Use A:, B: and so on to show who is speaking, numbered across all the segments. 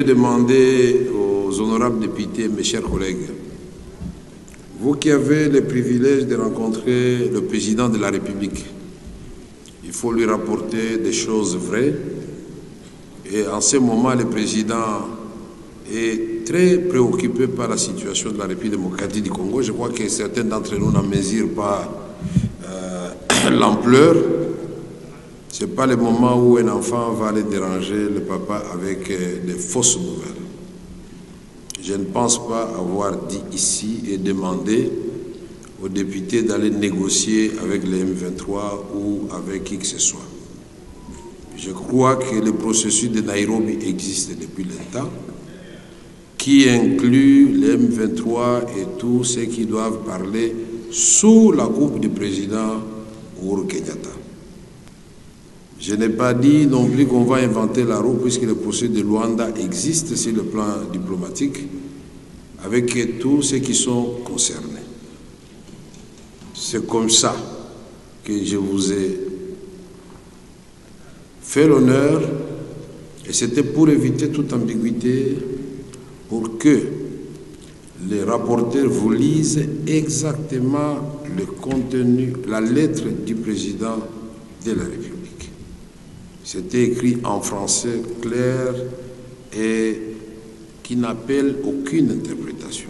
A: Demander aux honorables députés, mes chers collègues, vous qui avez le privilège de rencontrer le président de la République, il faut lui rapporter des choses vraies. Et en ce moment, le président est très préoccupé par la situation de la République démocratique du Congo. Je crois que certains d'entre nous n'en mesurent pas l'ampleur. Ce n'est pas le moment où un enfant va aller déranger le papa avec des fausses nouvelles. Je ne pense pas avoir dit ici et demandé aux députés d'aller négocier avec les M23 ou avec qui que ce soit. Je crois que le processus de Nairobi existe depuis longtemps, qui inclut les M23 et tous ceux qui doivent parler sous la coupe du président Uhuru Kenyatta. Je n'ai pas dit non plus qu'on va inventer la roue puisque le processus de Luanda existe sur le plan diplomatique avec tous ceux qui sont concernés. C'est comme ça que je vous ai fait l'honneur et c'était pour éviter toute ambiguïté, pour que les rapporteurs vous lisent exactement le contenu, la lettre du président de la République. C'était écrit en français clair et qui n'appelle aucune interprétation.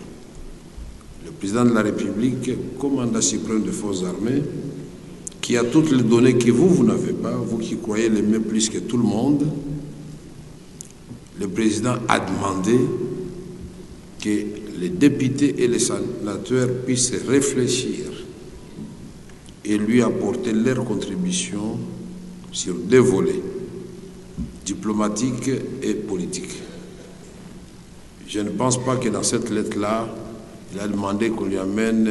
A: Le président de la République, commandant suprême des forces armées, qui a toutes les données que vous n'avez pas, vous qui croyez l'aimer plus que tout le monde, le président a demandé que les députés et les sénateurs puissent réfléchir et lui apporter leur contribution sur deux volets, diplomatiques et politiques. Je ne pense pas que dans cette lettre-là, il a demandé qu'on lui amène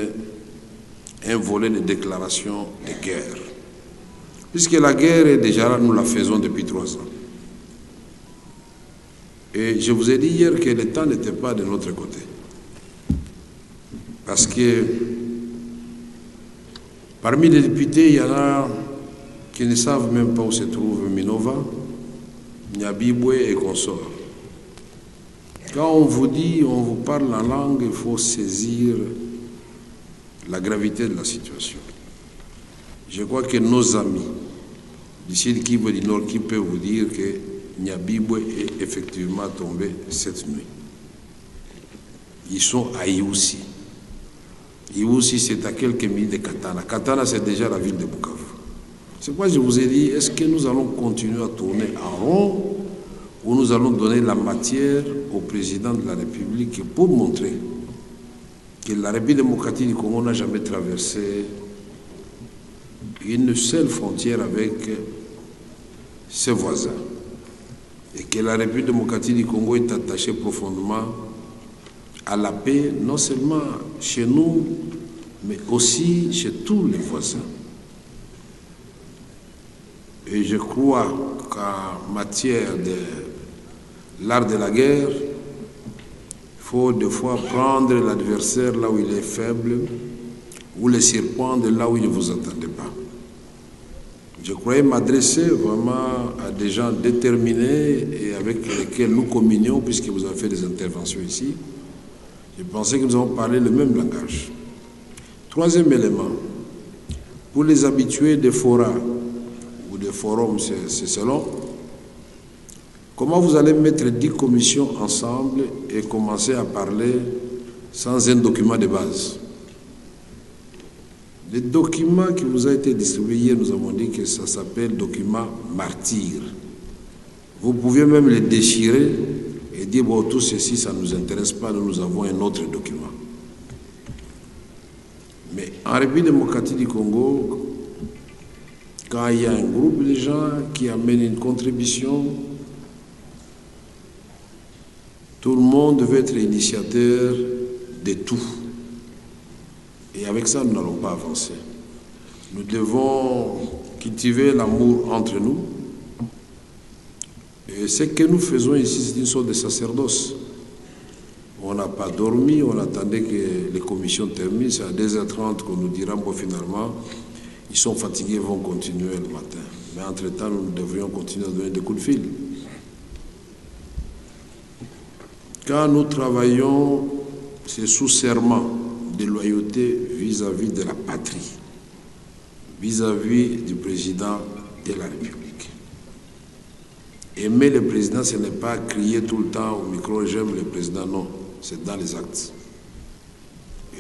A: un volet de déclaration de guerre. Puisque la guerre est déjà là, nous la faisons depuis 3 ans. Et je vous ai dit hier que le temps n'était pas de notre côté. Parce que parmi les députés, il y en a qui ne savent même pas où se trouve Minova, Nyabibwe et consorts. Quand on vous dit, on vous parle en langue, il faut saisir la gravité de la situation. Je crois que nos amis du Sud Kivu du Nord qui peuvent vous dire que Nyabibwe est effectivement tombé cette nuit. Ils sont à Iousi. Iousi, c'est à quelques minutes de Katana. Katana, c'est déjà la ville de Bukavu. C'est pourquoi je vous ai dit, est-ce que nous allons continuer à tourner en rond ou nous allons donner la matière au président de la République pour montrer que la République démocratique du Congo n'a jamais traversé une seule frontière avec ses voisins et que la République démocratique du Congo est attachée profondément à la paix, non seulement chez nous, mais aussi chez tous les voisins. Et je crois qu'en matière de l'art de la guerre, il faut des fois prendre l'adversaire là où il est faible ou le surprendre là où il ne vous attendait pas. Je croyais m'adresser vraiment à des gens déterminés et avec lesquels nous communions, puisque vous avez fait des interventions ici. Je pensais que nous avons parlé le même langage. Troisième élément, pour les habitués des forats ou des forums, c'est selon, comment vous allez mettre 10 commissions ensemble et commencer à parler sans un document de base? Le document qui vous a été distribué hier, nous avons dit que ça s'appelle document martyr. Vous pouvez même le déchirer et dire, bon, tout ceci, ça ne nous intéresse pas, nous avons un autre document. Mais en République démocratique du Congo, quand il y a un groupe de gens qui amènent une contribution, tout le monde veut être initiateur de tout. Et avec ça, nous n'allons pas avancer. Nous devons cultiver l'amour entre nous. Et ce que nous faisons ici, c'est une sorte de sacerdoce. On n'a pas dormi, on attendait que les commissions terminent. C'est à 2h30 qu'on nous dira, bon, finalement, ils sont fatigués, ils vont continuer le matin. Mais entre-temps, nous devrions continuer à donner des coups de fil. Quand nous travaillons, c'est sous serment de loyauté vis-à-vis de la patrie, vis-à-vis du président de la République. Aimer le président, ce n'est pas crier tout le temps au micro « j'aime le président », non, c'est dans les actes.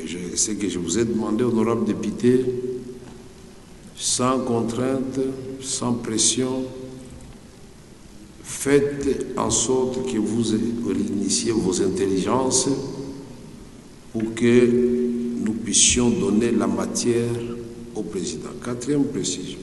A: Et je sais que je vous ai demandé, honorable député, sans contrainte, sans pression, faites en sorte que vous initiez vos intelligences pour que nous puissions donner la matière au président. Quatrième précision.